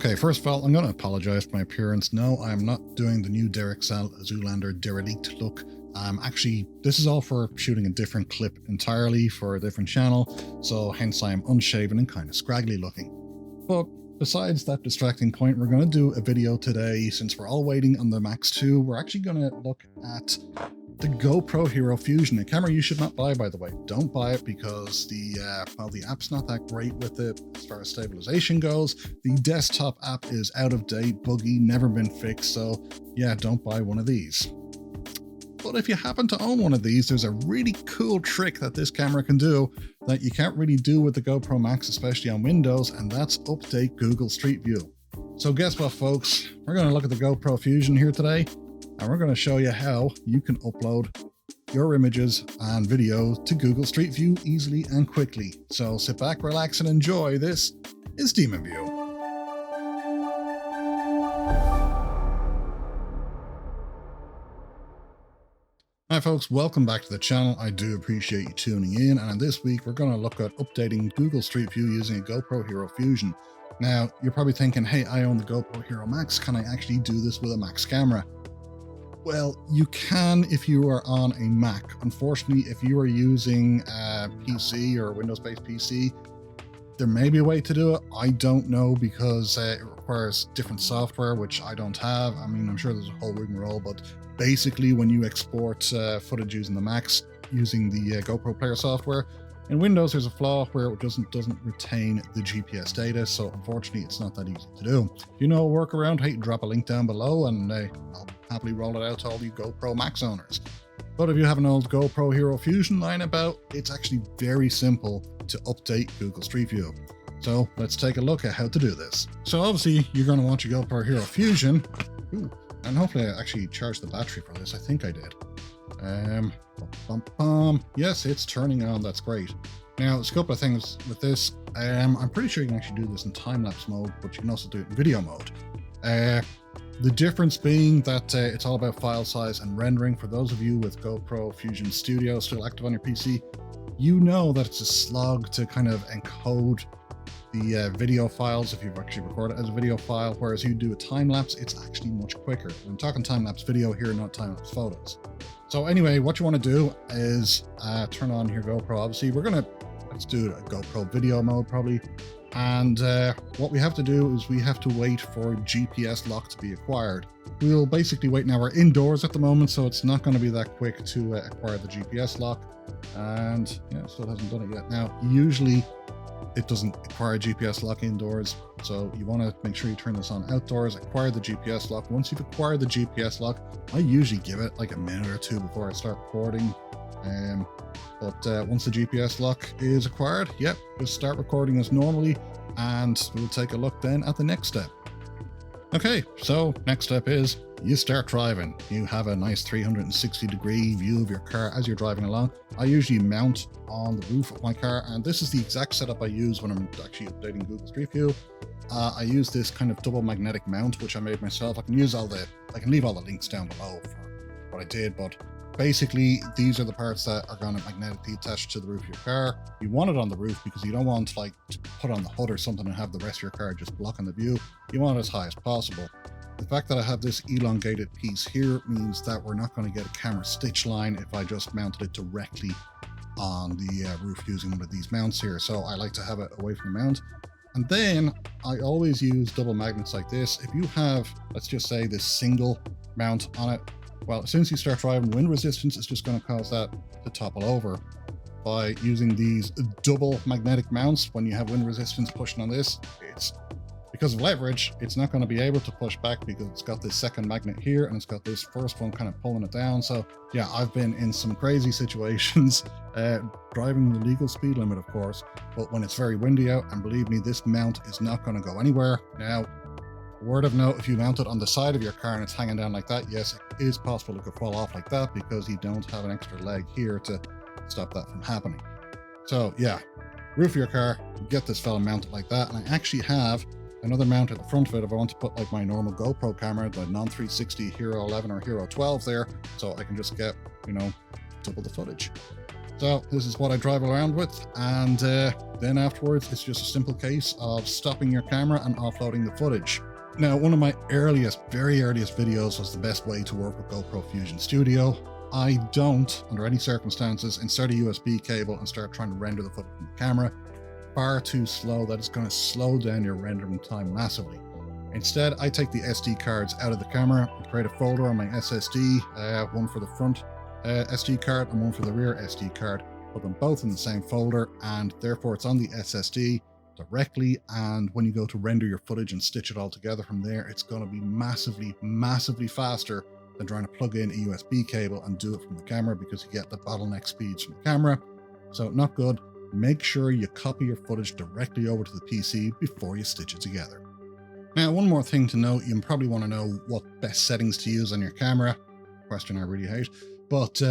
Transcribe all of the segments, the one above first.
Okay, first of all, I'm going to apologize for my appearance. No, I'm not doing the new Derek Zoolander derelict look. Actually, this is all for shooting a different clip entirely for a different channel, so hence I am unshaven and kind of scraggly looking. But besides that distracting point, we're going to do a video today. Since we're all waiting on the Max 2, we're actually going to look at the GoPro Hero Fusion, a camera you should not buy, by the way. Don't buy it because the app's not that great with it as far as stabilization goes. The desktop app is out of date, buggy, never been fixed, so yeah, don't buy one of these. But if you happen to own one of these, there's a really cool trick that this camera can do that you can't really do with the GoPro Max, especially on Windows, and that's update Google Street View. So guess what, folks? We're going to look at the GoPro Fusion here today, and we're going to show you how you can upload your images and videos to Google Street View easily and quickly. So sit back, relax, and enjoy. This is DemonView. Hi folks, welcome back to the channel. I do appreciate you tuning in, and this week we're going to look at updating Google Street View using a GoPro Hero Fusion. Now, you're probably thinking, hey, I own the GoPro Hero Max, can I actually do this with a Max camera? Well, you can if you are on a Mac. Unfortunately, if you are using a PC or a Windows-based PC, there may be a way to do it. I don't know because it requires different software, which I don't have. I mean, I'm sure there's a whole rigmarole, but basically when you export footage using the Macs, using the GoPro Player software, in Windows there's a flaw where it doesn't retain the GPS data, so unfortunately it's not that easy to do. If you know a workaround, hey, drop a link down below and I'll happily roll it out to all you GoPro Max owners. But if you have an old GoPro Hero Fusion lying about, it's actually very simple to update Google Street View. So let's take a look at how to do this. So obviously you're going to want your GoPro Hero Fusion. Ooh, and hopefully I actually charged the battery for this. I think I did. Yes, it's turning on. That's great. Now, there's a couple of things with this. I'm pretty sure you can actually do this in time-lapse mode, but you can also do it in video mode. The difference being that it's all about file size and rendering. For those of you with GoPro Fusion Studio still active on your PC, you know that it's a slog to kind of encode the video files if you've actually recorded it as a video file, whereas you do a time-lapse, it's actually much quicker. I'm talking time-lapse video here, not time-lapse photos. So anyway, what you want to do is turn on your GoPro. Obviously, let's do a GoPro video mode probably. And what we have to do is we have to wait for GPS lock to be acquired. We'll basically wait. Now we're indoors at the moment, so it's not going to be that quick to acquire the GPS lock. And yeah, still hasn't done it yet. Now, usually it doesn't acquire GPS lock indoors, so you want to make sure you turn this on outdoors, acquire the GPS lock. Once you've acquired the GPS lock, I usually give it like a minute or two before I start recording. But once the GPS lock is acquired, yep, just start recording as normally, and we'll take a look then at the next step. Okay, so next step is you start driving. You have a nice 360-degree view of your car as you're driving along. I usually mount on the roof of my car, and this is the exact setup I use when I'm actually updating Google Street View. I use this kind of double magnetic mount, which I made myself. I can leave all the links down below for what I did, but basically these are the parts that are going to magnetically attach to the roof of your car. You want it on the roof because you don't want like to put on the hood or something and have the rest of your car just blocking the view. You want it as high as possible. The fact that I have this elongated piece here means that we're not going to get a camera stitch line if I just mounted it directly on the roof using one of these mounts here. So I like to have it away from the mount. And then I always use double magnets like this. If you have, let's just say, this single mount on it, well, as soon as you start driving, wind resistance is just going to cause that to topple over. By using these double magnetic mounts, when you have wind resistance pushing on this, it's because of leverage, it's not going to be able to push back because it's got this second magnet here and it's got this first one kind of pulling it down. So yeah, I've been in some crazy situations driving the legal speed limit, of course, but when it's very windy out, and believe me, this mount is not going to go anywhere. Now, word of note, if you mount it on the side of your car and it's hanging down like that, yes, it is possible it could fall off like that because you don't have an extra leg here to stop that from happening. So yeah, roof of your car, get this fella mounted like that. And I actually have another mount at the front of it if I want to put like my normal GoPro camera, the non-360 Hero 11 or Hero 12 there, so I can just get, you know, double the footage. So this is what I drive around with, and then afterwards it's just a simple case of stopping your camera and offloading the footage. Now, one of my very earliest videos was the best way to work with GoPro Fusion Studio. I don't, under any circumstances, insert a USB cable and start trying to render the footage from the camera. Far too slow. That is going to slow down your rendering time massively. Instead, I take the SD cards out of the camera and create a folder on my SSD, one for the front SD card and one for the rear SD card. Put them both in the same folder, and therefore it's on the SSD directly, and when you go to render your footage and stitch it all together from there, it's going to be massively faster than trying to plug in a USB cable and do it from the camera, because you get the bottleneck speeds from the camera. So not good. Make sure you copy your footage directly over to the PC before you stitch it together. Now, one more thing to note, you probably want to know what best settings to use on your camera. Question I really hate. But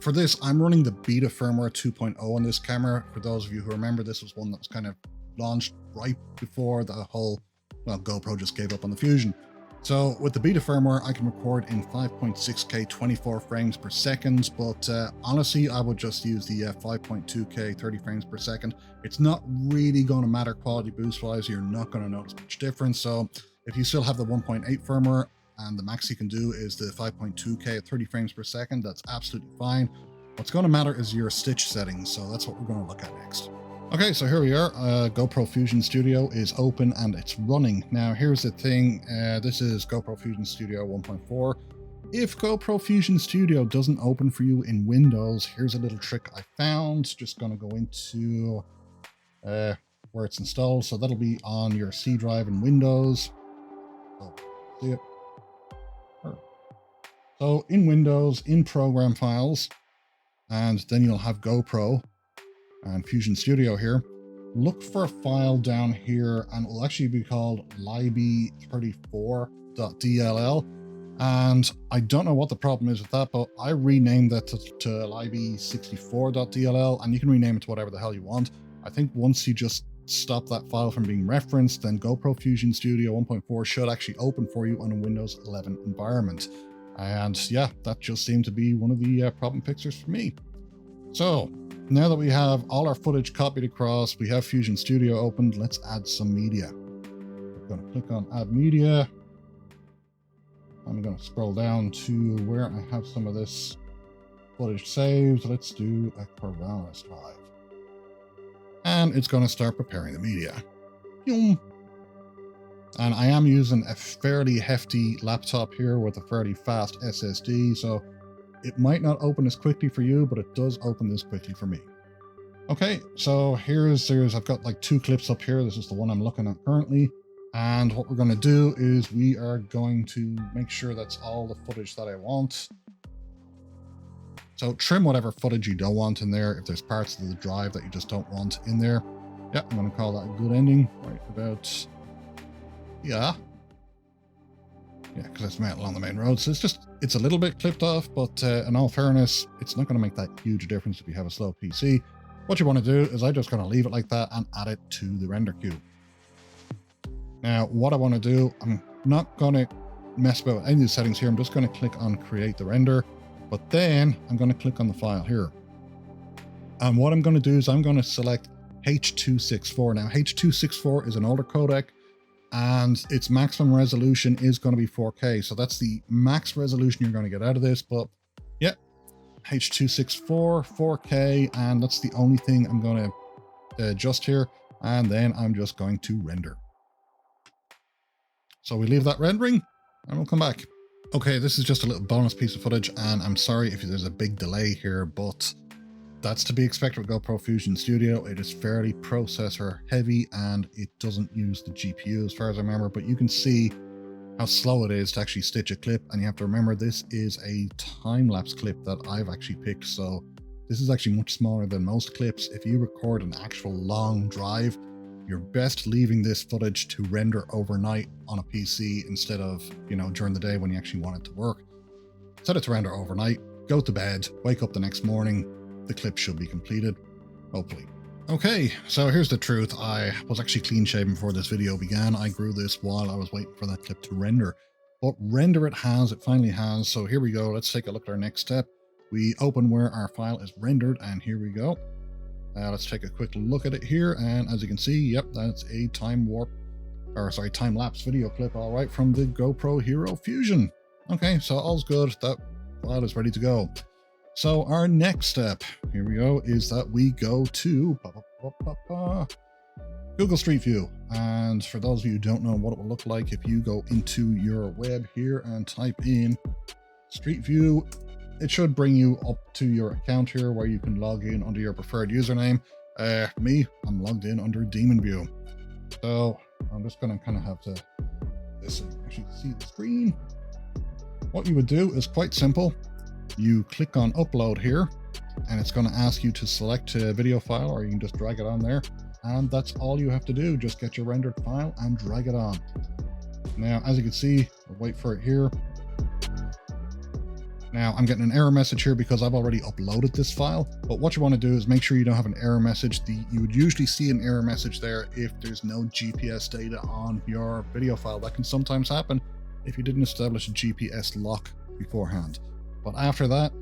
for this, I'm running the beta firmware 2.0 on this camera. For those of you who remember, this was one that was kind of launched right before the whole, well, GoPro just gave up on the Fusion. So with the beta firmware, I can record in 5.6K 24 frames per second, but honestly, I would just use the 5.2K 30 frames per second. It's not really going to matter quality boost wise. You're not going to notice much difference. So if you still have the 1.8 firmware and the max you can do is the 5.2K at 30 frames per second, that's absolutely fine. What's going to matter is your stitch settings. So that's what we're going to look at next. Okay, so here we are. GoPro Fusion Studio is open and it's running. Now, here's the thing. This is GoPro Fusion Studio 1.4. If GoPro Fusion Studio doesn't open for you in Windows, here's a little trick I found. Just going to go into where it's installed. So that'll be on your C drive in Windows. Oh, see it? So in Windows, in Program Files, and then you'll have GoPro and Fusion Studio here. Look for a file down here, and it will actually be called libe34.dll. And I don't know what the problem is with that, but I renamed that to libe64.dll, and you can rename it to whatever the hell you want. I think once you just stop that file from being referenced, then GoPro Fusion Studio 1.4 should actually open for you on a Windows 11 environment. And yeah, that just seemed to be one of the problem fixers for me. So now that we have all our footage copied across, we have Fusion Studio opened, let's add some media. I'm going to click on Add Media. I'm going to scroll down to where I have some of this footage saved. Let's do a Corona drive. And it's going to start preparing the media. And I am using a fairly hefty laptop here with a fairly fast SSD, so it might not open as quickly for you, but it does open this quickly for me. Okay, so I've got like 2 clips up here. This is the one I'm looking at currently. And what we're going to do is we are going to make sure that's all the footage that I want. So trim whatever footage you don't want in there. If there's parts of the drive that you just don't want in there. Yeah, I'm going to call that a good ending. Right about, yeah, because it's out along the main road. So it's a little bit clipped off, but in all fairness, it's not going to make that huge difference if you have a slow PC. What you want to do is I'm just going to leave it like that and add it to the render queue. Now, what I want to do, I'm not going to mess about any of the settings here. I'm just going to click on Create the Render, but then I'm going to click on the file here. And what I'm going to do is I'm going to select H.264. Now, H.264 is an older codec, and its maximum resolution is going to be 4K. So that's the max resolution you're going to get out of this. But yeah, H.264, 4K, and that's the only thing I'm going to adjust here. And then I'm just going to render. So we leave that rendering and we'll come back. Okay, this is just a little bonus piece of footage, and I'm sorry if there's a big delay here, but that's to be expected with GoPro Fusion Studio. It is fairly processor heavy and it doesn't use the GPU as far as I remember, but you can see how slow it is to actually stitch a clip. And you have to remember, this is a time-lapse clip that I've actually picked. So this is actually much smaller than most clips. If you record an actual long drive, you're best leaving this footage to render overnight on a PC instead of, during the day when you actually want it to work. Set it to render overnight, go to bed, wake up the next morning, the clip should be completed, hopefully. Okay, so here's the truth. I was actually clean shaven before this video began. I grew this while I was waiting for that clip to render. But render it finally has. So here we go. Let's take a look at our next step. we open where our file is rendered, and here we go. Let's take a quick look at it here, and as you can see, yep, that's a time-lapse video clip, all right, from the GoPro Hero Fusion. Okay, so all's good. That file is ready to go. So our next step, here we go, is that we go to Google Street View. And for those of you who don't know what it will look like, if you go into your web here and type in Street View, it should bring you up to your account here where you can log in under your preferred username. I'm logged in under DemonView. So I'm just going to kind of have to actually see the screen. What you would do is quite simple. You click on upload here, and it's going to ask you to select a video file, or you can just drag it on there. And that's all you have to do. Just get your rendered file and drag it on. Now, as you can see, we'll wait for it here. Now, I'm getting an error message here because I've already uploaded this file, but what you want to do is make sure you don't have an error message. You would usually see an error message there if there's no GPS data on your video file. That can sometimes happen if you didn't establish a GPS lock beforehand. But after that,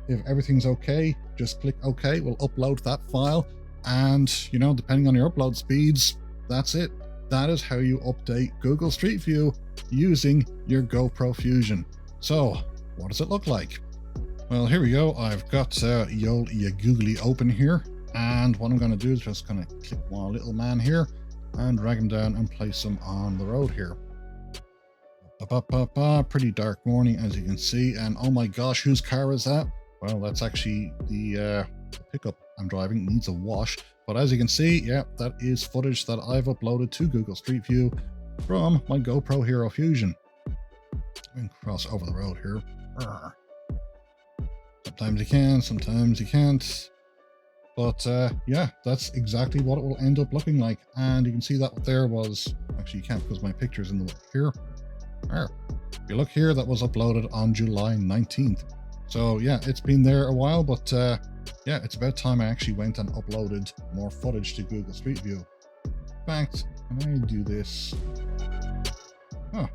if everything's okay, just click OK. We'll upload that file, and, you know, depending on your upload speeds, that's it. That is how you update Google Street View using your GoPro Fusion. So, what does it look like? Well, here we go. I've got Googly open here, and what I'm going to do is just kind of click my little man here and drag him down and place him on the road here. Pretty dark morning, as you can see, and oh my gosh, whose car is that? Well, that's actually the pickup I'm driving. Needs a wash, but as you can see, yeah, that is footage that I've uploaded to Google Street View from my GoPro Hero Fusion. I'm going to cross over the road here. Sometimes you can, sometimes you can't, but yeah, that's exactly what it will end up looking like. And you can see that there was, actually you can't because my picture's in the way here. If you look here, that was uploaded on July 19th. So yeah, it's been there a while, but yeah, it's about time I actually went and uploaded more footage to Google Street View. In fact, can I do this? Oh,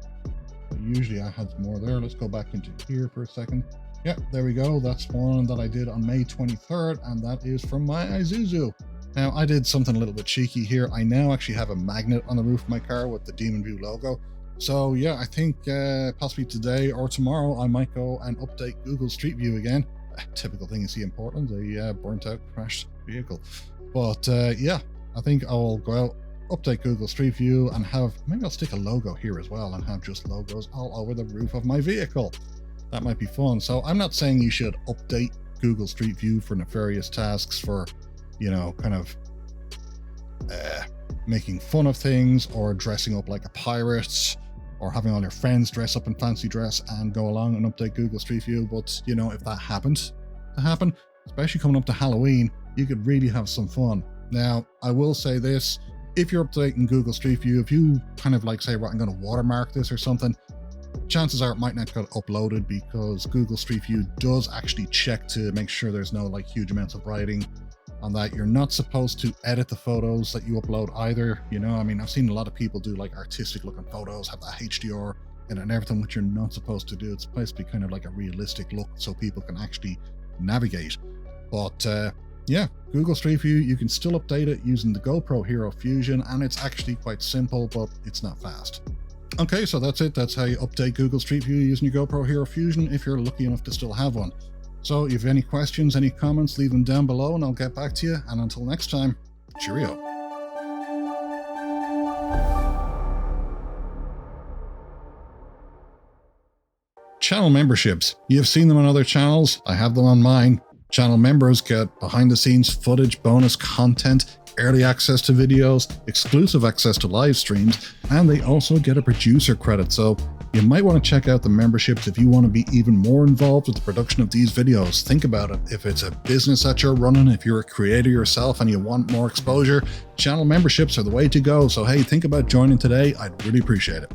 usually I had more there. Let's go back into here for a second. Yeah, there we go. That's one that I did on May 23rd, and that is from my Isuzu. Now, I did something a little bit cheeky here. I now actually have a magnet on the roof of my car with the DemonView logo. So yeah, I think possibly today or tomorrow I might go and update Google Street View again. Typical thing you see in Portland, a burnt out crashed vehicle. But yeah, I think I'll go out, update Google Street View, and maybe I'll stick a logo here as well and have just logos all over the roof of my vehicle. That might be fun. So I'm not saying you should update Google Street View for nefarious tasks, for, you know, kind of making fun of things, or dressing up like a pirate, or having all your friends dress up in fancy dress and go along and update Google Street View. But, you know, if that happened to happen, especially coming up to Halloween, you could really have some fun. Now, I will say this, if you're updating Google Street View, if you kind of like say, right, I'm going to watermark this or something, chances are it might not get uploaded, because Google Street View does actually check to make sure there's no like huge amounts of writing on that. You're not supposed to edit the photos that you upload either. You know, I mean, I've seen a lot of people do like artistic looking photos, have that HDR in it and everything, which you're not supposed to do. It's supposed to be kind of like a realistic look so people can actually navigate. But yeah, Google Street View, you can still update it using the GoPro Hero Fusion, and it's actually quite simple, but it's not fast. Okay, so that's it. That's how you update Google Street View using your GoPro Hero Fusion, if you're lucky enough to still have one. So if you have any questions, any comments, leave them down below and I'll get back to you. And until next time, cheerio. Channel memberships. You've seen them on other channels. I have them on mine. Channel members get behind the scenes footage, bonus content, early access to videos, exclusive access to live streams, and they also get a producer credit. So you might want to check out the memberships if you want to be even more involved with the production of these videos. Think about it. If it's a business that you're running, if you're a creator yourself and you want more exposure, channel memberships are the way to go. So hey, think about joining today. I'd really appreciate it.